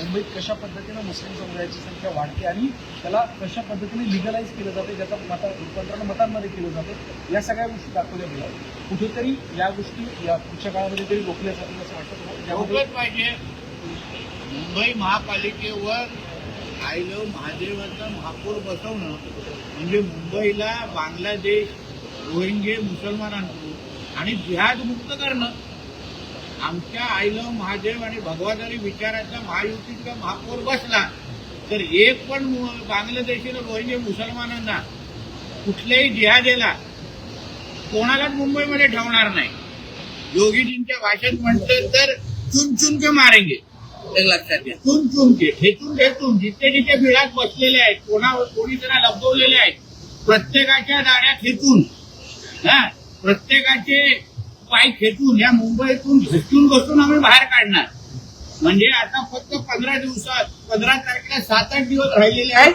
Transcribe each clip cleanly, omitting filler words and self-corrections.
मुंबईत कशा पद्धतीनं मुस्लिम समुदायाची संख्या वाढते आणि त्याला कशा पद्धतीने लिगलाइज केलं जातं, त्याचं रूपांतरण मतांमध्ये केलं जातं, या सगळ्या गोष्टी दाखवल्या गेल्या. कुठेतरी या गोष्टी या पुढच्या काळामध्ये तरी रोखल्या जातील असं वाटतं. रोखलंच पाहिजे. मुंबई महापालिकेवर आय लव्ह महादेवाचा महापौर बसवणं म्हणजे मुंबईला बांगलादेश, रोहिंगे मुसलमानांकडून आणि जिहाद मुक्त करणं. आमच्या आय लव्ह महादेव आणि भगवादारी विचाराचा महायुतीचा महापौर बसला तर एक पण बांगलादेशी रोहिंगे मुसलमानांना कुठल्याही जिहादेला कोणालाच मुंबईमध्ये ठेवणार नाही. योगीजींच्या भाषेत म्हटलं तर चुन चुन के मारेंगे. लक्षात घ्या, चुन चुन के, ठेचून ठेचून जिथे जिथे बिळात बसलेले आहेत, कोणी त्यांना लपवलेले आहेत, प्रत्येकाच्या दाड्या खेचून, प्रत्येकाचे पाय खेचून या मुंबईतून घसटून बसून आम्ही बाहेर काढणार. म्हणजे आता फक्त 15 तारखेला 7-8 दिवस राहिलेले आहेत.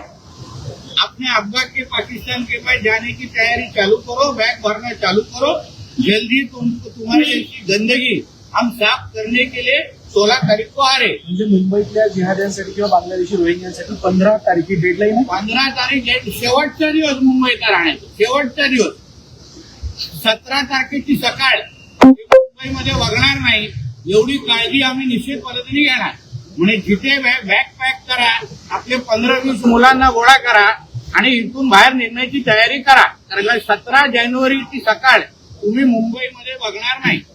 अपने अब्बा के पाकिस्तान के पास जाने की तैयारी चालू करो, बैग भरना चालू करो. जल्दी तुम्हारी गंदगी हम साफ करने के लिए 16 तारीख को आ रहे. म्हणजे मुंबईतल्या जिहाद्यांसाठी किंवा बांगलादेशी रोहिंग्यांसाठी 15 तारखे डेडलाईन आहे. 15 तारीख शेवटचा दिवस मुंबईचा राहण्याचा, शेवटचा दिवस. 17 तारखेची सकाळ मुंबईमध्ये वगणार नाही एवढी काळजी आम्ही निश्चित पद्धतीने घेणार. म्हणजे जिथे बॅग पॅक करा, आपले 15-20 मुलांना गोळा करा आणि इथून बाहेर निघण्याची तयारी करा. कारण 17 जानेवारीची सकाळ तुम्ही मुंबईमध्ये बघणार नाही.